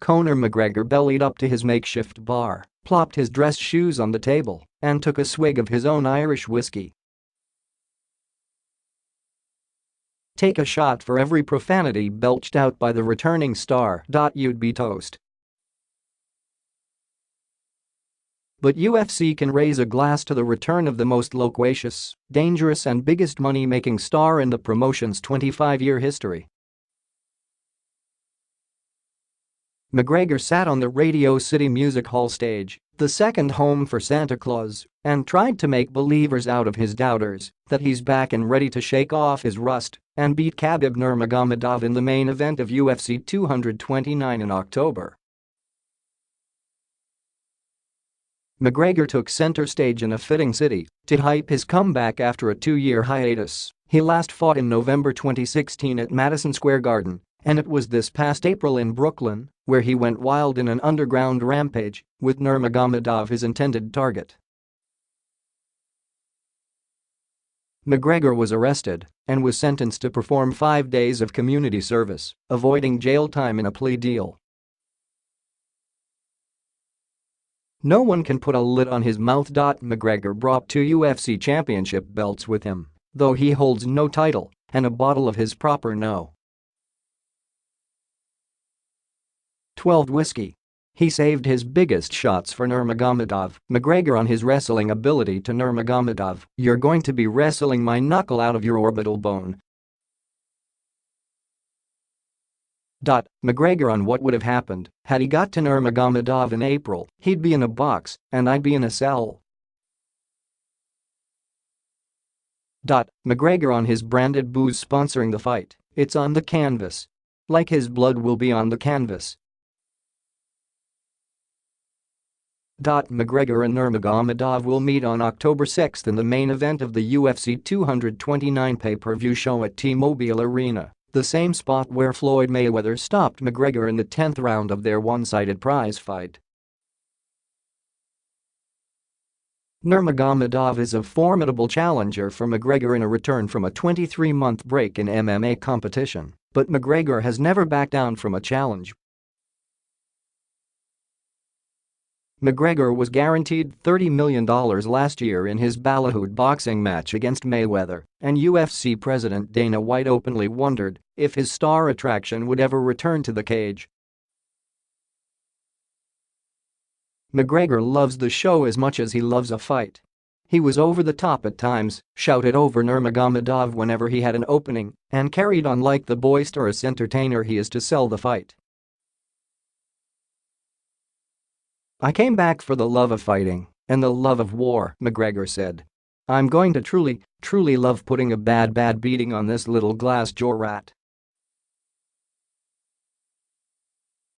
Conor McGregor bellied up to his makeshift bar, plopped his dress shoes on the table, and took a swig of his own Irish whiskey. Take a shot for every profanity belched out by the returning star. You'd be toast. But UFC can raise a glass to the return of the most loquacious, dangerous and biggest money-making star in the promotion's 25-year history. McGregor sat on the Radio City Music Hall stage, the second home for Santa Claus, and tried to make believers out of his doubters that he's back and ready to shake off his rust and beat Khabib Nurmagomedov in the main event of UFC 229 in October. McGregor took center stage in a fitting city to hype his comeback after a 2-year hiatus. He last fought in November 2016 at Madison Square Garden, and it was this past April in Brooklyn where he went wild in an underground rampage, with Nurmagomedov his intended target. McGregor was arrested and was sentenced to perform 5 days of community service, avoiding jail time in a plea deal. No one can put a lid on his mouth. McGregor brought 2 UFC championship belts with him, though he holds no title, and a bottle of his proper No. 12 whiskey. He saved his biggest shots for Nurmagomedov. McGregor on his wrestling ability to Nurmagomedov, "You're going to be wrestling my knuckle out of your orbital bone." McGregor on what would have happened had he got to Nurmagomedov in April. "He'd be in a box, and I'd be in a cell." McGregor on his branded booze sponsoring the fight, "It's on the canvas. Like his blood will be on the canvas." McGregor and Nurmagomedov will meet on October 6 in the main event of the UFC 229 pay-per-view show at T-Mobile Arena, the same spot where Floyd Mayweather stopped McGregor in the 10th round of their one-sided prize fight. Nurmagomedov is a formidable challenger for McGregor in a return from a 23-month break in MMA competition, but McGregor has never backed down from a challenge. McGregor was guaranteed $30 million last year in his ballyhooed boxing match against Mayweather, and UFC president Dana White openly wondered if his star attraction would ever return to the cage. McGregor loves the show as much as he loves a fight. He was over the top at times, shouted over Nurmagomedov whenever he had an opening, and carried on like the boisterous entertainer he is to sell the fight. "I came back for the love of fighting and the love of war," McGregor said. "I'm going to truly love putting a bad beating on this little glass jaw rat."